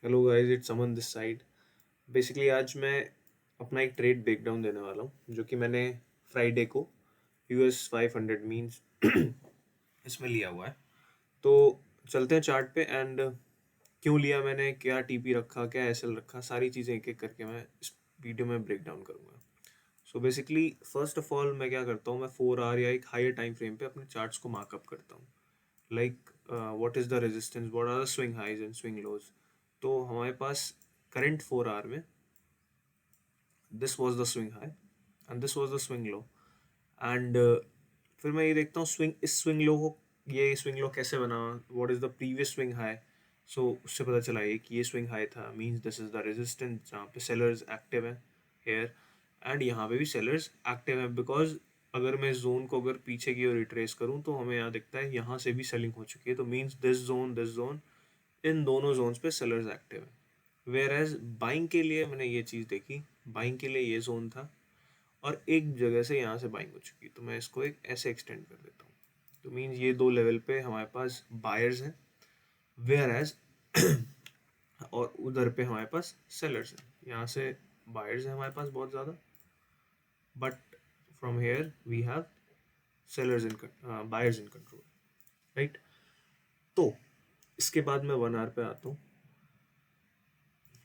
Hello guys, it's Aman this side. Basically आज मैं अपना एक ट्रेड ब्रेकडाउन देने वाला हूँ जो कि मैंने फ्राइडे को US 500 मीन्स इसमें लिया हुआ है। तो चलते हैं चार्ट पे एंड क्यों लिया मैंने, क्या टीपी रखा, क्या एसएल रखा, सारी चीज़ें एक एक करके मैं इस वीडियो में ब्रेक डाउन करूँगा। So basically first of all मैं क्या करता हूँ, मैं 4 आवर या एक हायर टाइम फ्रेम पे अपने चार्ट्स को मार्कअप करता हूँ। Like what is the resistance, what are the swing highs and swing lows. तो हमारे पास करंट 4 आवर में this was the swing high and this was the swing low. And फिर मैं ये देखता हूँ स्विंग इस स्विंग लो को, ये स्विंग लो कैसे बना, what is the previous swing high. So उससे पता चला ये कि ये स्विंग हाई था, means this is the resistance जहाँ पे सेलर्स एक्टिव है हेयर। एंड यहाँ पे भी सेलर्स एक्टिव है बिकॉज अगर मैं जोन को अगर पीछे की ओर रिट्रेस करूँ तो हमें यहाँ दिखता है यहाँ से भी सेलिंग हो चुकी है। तो मींस दिस जोन इन दोनों जोन्स पे सेलर्स एक्टिव है। वेयर एज बाइंग के लिए मैंने ये चीज़ देखी, बाइंग के लिए ये जोन था और एक जगह से यहाँ से बाइंग हो चुकी, तो मैं इसको एक ऐसे एक्सटेंड कर देता हूँ। तो मीन्स ये दो लेवल पे हमारे पास बायर्स हैं, वेयर एज और उधर पे हमारे पास सेलर्स हैं। यहाँ से बायर्स हैं हमारे पास बहुत ज़्यादा, but from here we have sellers in buyers in control, right. तो इसके बाद मैं 1 आवर पे आता हूँ।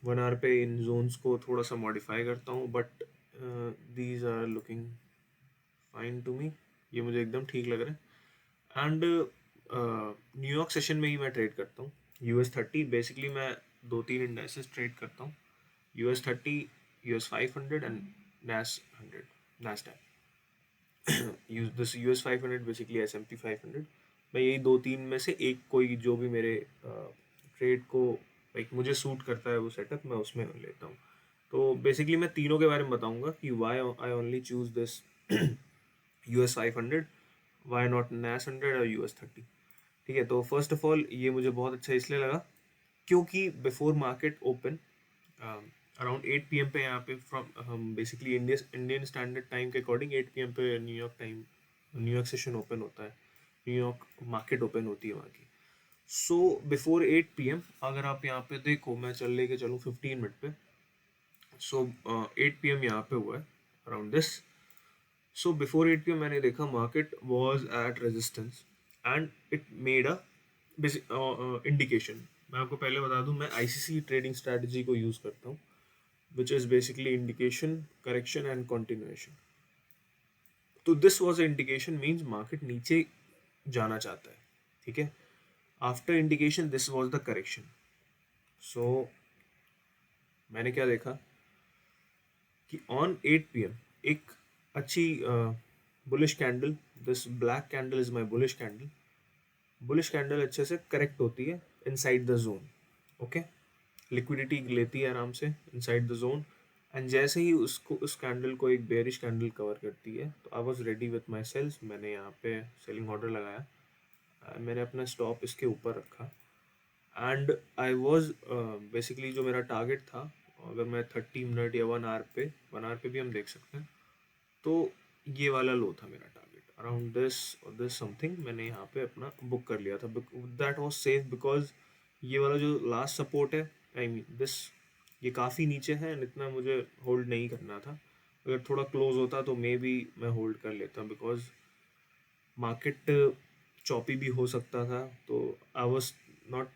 1 आवर पे इन जोन्स को थोड़ा सा मॉडिफाई करता हूँ, but these are looking fine to me. ये मुझे एकदम ठीक लग रहा है। एंड न्यूयॉर्क सेशन में ही मैं ट्रेड करता हूँ। US 30 बेसिकली मैं दो तीन इंडेक्सेस ट्रेड करता हूँ, US 30, US 500 and NASDAQ। This US 500 basically S&P 500। मैं यही दो तीन में से एक कोई जो भी मेरे ट्रेड को लाइक मुझे सूट करता है वो सेटअप मैं उसमें लेता हूँ। तो बेसिकली मैं तीनों के बारे में बताऊंगा कि why I only choose this US 500, why not NAS 100 और US 30। ठीक है, तो फर्स्ट ऑफ ऑल ये मुझे बहुत अच्छा इसलिए लगा क्योंकि before market open around 8 PM पे यहाँ पे फ्रॉम हम बेसिकली इंडियन स्टैंडर्ड टाइम के अकॉर्डिंग 8 PM पे न्यूयॉर्क सेशन ओपन होता है, न्यूयॉर्क मार्केट ओपन होती है वहाँ की। सो बिफोर 8 PM अगर आप यहाँ पे देखो, मैं चल लेके चलूँ 15 मिनट पे। सो 8 PM यहाँ पे हुआ है around this. So before 8 PM मैंने देखा market was at resistance and it made a indication. मैं आपको पहले बता दूं, मैं ICC ट्रेडिंग स्ट्रैटेजी को यूज़ करता हूँ, which is basically indication, correction and continuation. तो this was a indication means market नीचे जाना चाहता है। ठीक है, after indication this was the correction. So मैंने क्या देखा कि ऑन 8 PM एक अच्छी bullish candle, this black candle is my bullish candle. Bullish candle अच्छे से करेक्ट होती है inside the zone. Okay, liquidity लेती है आराम से इनसाइड द जोन। एंड जैसे ही उसको उस कैंडल को एक बेरिश कैंडल कवर करती है तो I was ready with my sales. मैंने यहाँ पे सेलिंग ऑर्डर लगाया, मैंने अपना स्टॉप इसके ऊपर रखा एंड आई वॉज बेसिकली जो मेरा टारगेट था, अगर मैं 30 मिनट या 1 आवर पे, 1 आवर पे भी हम देख सकते हैं, तो ये वाला लो था मेरा टारगेट अराउंड दिस और दिस समथिंग। मैंने यहाँ पे अपना बुक कर लिया था, दैट वाज सेफ बिकॉज ये वाला जो लास्ट सपोर्ट है, आई मीन दिस, ये काफ़ी नीचे है एंड इतना मुझे होल्ड नहीं करना था। अगर थोड़ा क्लोज होता तो मे बी मैं होल्ड कर लेता बिकॉज मार्केट चॉपी भी हो सकता था। तो आई वॉज नॉट,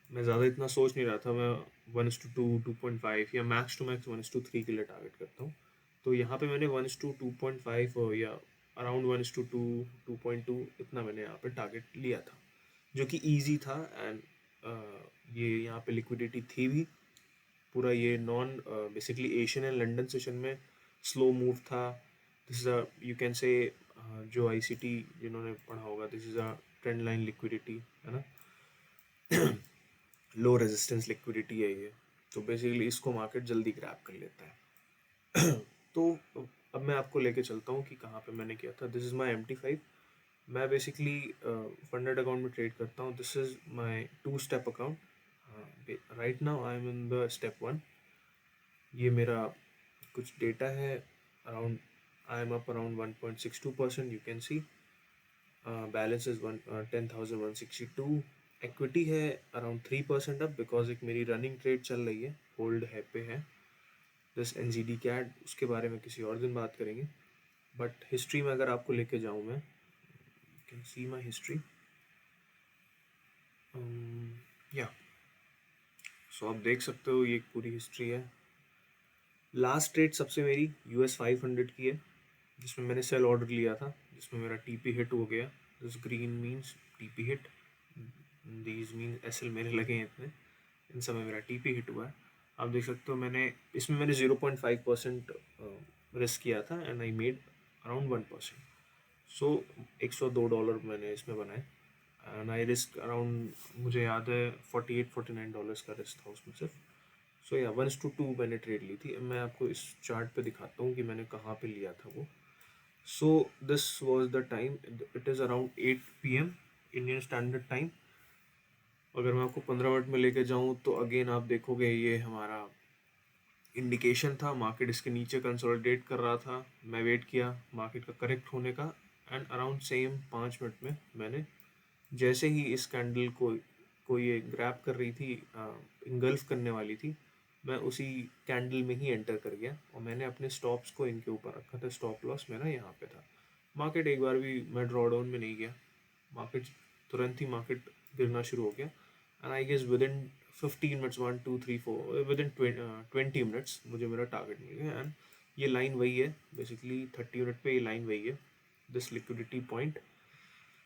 मैं ज़्यादा इतना सोच नहीं रहा था। मैं 1:2, 2.5 या मैक्स टू मैक्स 1:3 के लिए टारगेट करता हूँ। तो यहाँ पे मैंने 1:2.5 या अराउंड 1:2, 2.2 इतना मैंने यहाँ पे टारगेट लिया था, जो कि ईजी था। एंड ये यहाँ पे लिक्विडिटी थी भी। पूरा ये non basically Asian and London session में स्लो मूव था। This is a, you can say, जो ICT जिन्होंने पढ़ा होगा, this is a trend line liquidity, है ना, लो रेजिस्टेंस लिक्विडिटी है ये। तो बेसिकली इसको मार्केट जल्दी ग्रैब कर लेता है। तो अब मैं आपको लेके चलता हूँ कि कहाँ पे मैंने किया था। This is my MT5। मैं बेसिकली फंडेड अकाउंट में ट्रेड करता हूँ। This is my 2 step account. Right now I am in the step 1। ये मेरा कुछ डेटा है, around I am up around 1.62%। You can C balance is 10,162 equity है around 3% अब, बिकॉज एक मेरी रनिंग ट्रेड चल रही है, होल्ड है पे है, दिस NZD CAD, उसके बारे में किसी और दिन बात करेंगे। बट हिस्ट्री में अगर आपको लेके जाऊँ मैं, you can C my history. या सो आप देख सकते हो ये एक पूरी हिस्ट्री है। लास्ट ट्रेड सबसे मेरी US 500 की है, जिसमें मैंने सेल ऑर्डर लिया था, जिसमें मेरा TP हिट हो गया। This green means TP hit, these mean SL मेरे लगे हैं इतने, इन सब में मेरा TP हिट हुआ है। आप देख सकते हो मैंने 0.5% रिस्क किया था एंड आई मेड अराउंड 1%। सो $102 मैंने इसमें बनाए एंड आई रिस्क अराउंड, मुझे याद है $48-49 का रिस्क था उसमें सिर्फ। सो या 1:2 मैंने ट्रेड ली थी। मैं आपको इस चार्ट पे दिखाता हूँ कि मैंने कहाँ पे लिया था वो। So this was the time, it is around 8 PM Indian standard time. अगर मैं आपको 15 मिनट में लेके जाऊँ तो अगेन आप देखोगे ये हमारा इंडिकेशन था, मार्केट इसके नीचे कंसोलिडेट कर रहा था, मैं वेट किया मार्केट का करेक्ट होने का एंड अराउंड सेम 5 मिनट में मैंने, जैसे ही इस कैंडल को ये ग्रैब कर रही थी, इंगल्फ करने वाली थी, मैं उसी कैंडल में ही एंटर कर गया और मैंने अपने स्टॉप्स को इनके ऊपर रखा था। स्टॉप लॉस मेरा यहाँ पे था। मार्केट एक बार भी मैं ड्रॉ डाउन में नहीं गया, मार्केट तुरंत ही मार्केट गिरना शुरू हो गया and I guess within 15 minutes, 1 2 3 4, within 20 minutes मुझे मेरा टारगेट मिल गया। एंड ये लाइन वही है, बेसिकली 30 मिनट पे ये लाइन वही है, this liquidity point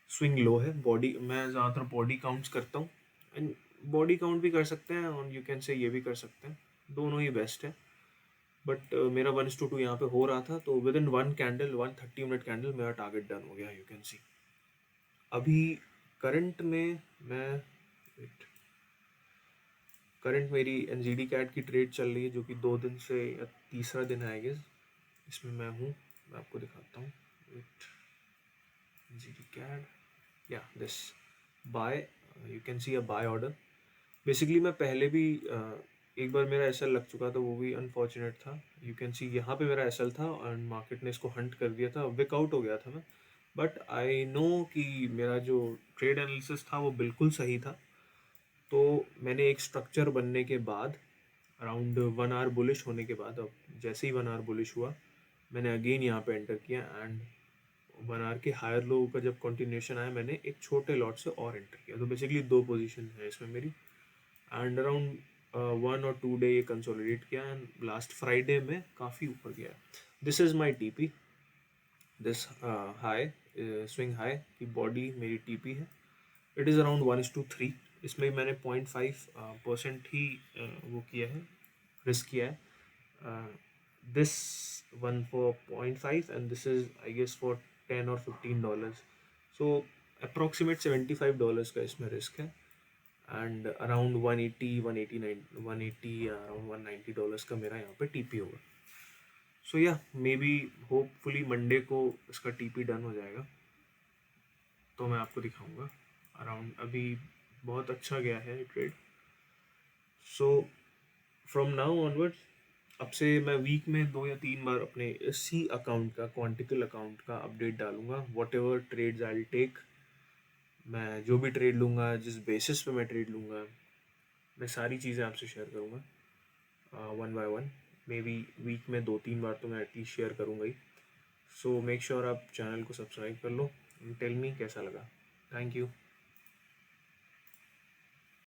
swing low है। बॉडी, मैं ज़्यादातर बॉडी काउंट्स करता हूँ एंड बॉडी काउंट भी कर सकते हैं और यू कैन से ये भी कर सकते हैं, दोनों ही बेस्ट है। बट मेरा 1:2 यहाँ पे हो रहा था, तो with in 1 candle, 1 30 minute candle मेरा टारगेट डन हो गया, यू कैन सी। अभी करंट में मैं, करंट मेरी NZD CAD की ट्रेड चल रही है, जो कि 2 दिन से या तीसरा दिन है आई गेस, इसमें मैं हूँ। मैं आपको दिखाता हूँ, NZD CAD, या this buy, you can see a buy order. Basically मैं पहले भी एक बार मेरा SL लग चुका था, वो भी अनफॉर्चुनेट था। यू कैन सी यहाँ पे मेरा SL था एंड मार्केट ने इसको हंट कर दिया था, विकआउट हो गया था मैं। बट आई नो कि मेरा जो ट्रेड एनालिसिस था वो बिल्कुल सही था। तो मैंने एक स्ट्रक्चर बनने के बाद, अराउंड 1 आवर बुलिश होने के बाद, अब जैसे ही 1 आवर बुलिश हुआ, मैंने अगेन यहाँ पे एंटर किया एंड 1 आवर के हायर लो का जब कंटिन्यूशन आया, मैंने एक छोटे लॉट से और एंटर किया। तो बेसिकली 2 पोजीशन है इसमें मेरी एंड अराउंड 1 और 2 डे ये कंसोलिडेट किया एंड लास्ट फ्राइडे में काफ़ी ऊपर गया। This is my TP, this high, swing high की बॉडी मेरी TP है। It is around 1:3। इसमें मैंने 0.5% ही वो किया है, रिस्क किया है। This one for 0.5 and this is I guess for $10 or $15। So approximate $75 का इसमें रिस्क है एंड अराउंड 180 या अराउंड $190 का मेरा यहाँ पे TP होगा। सो या मे बी होपफुली मंडे को इसका TP डन हो जाएगा, तो मैं आपको दिखाऊंगा। अराउंड अभी बहुत अच्छा गया है trade. So from now onwards, अब से मैं वीक में 2 या 3 बार अपने इसी अकाउंट का, क्वांटिकल अकाउंट का अपडेट डालूंगा। Whatever trades I take, मैं जो भी ट्रेड लूँगा, जिस बेसिस पे मैं ट्रेड लूँगा, मैं सारी चीज़ें आपसे शेयर करूँगा 1 by 1। मे बी वीक में 2-3 बार तो मैं एटलीस्ट शेयर करूँगा ही। सो मेक श्योर आप चैनल को सब्सक्राइब कर लो, टेल मी कैसा लगा। Thank you.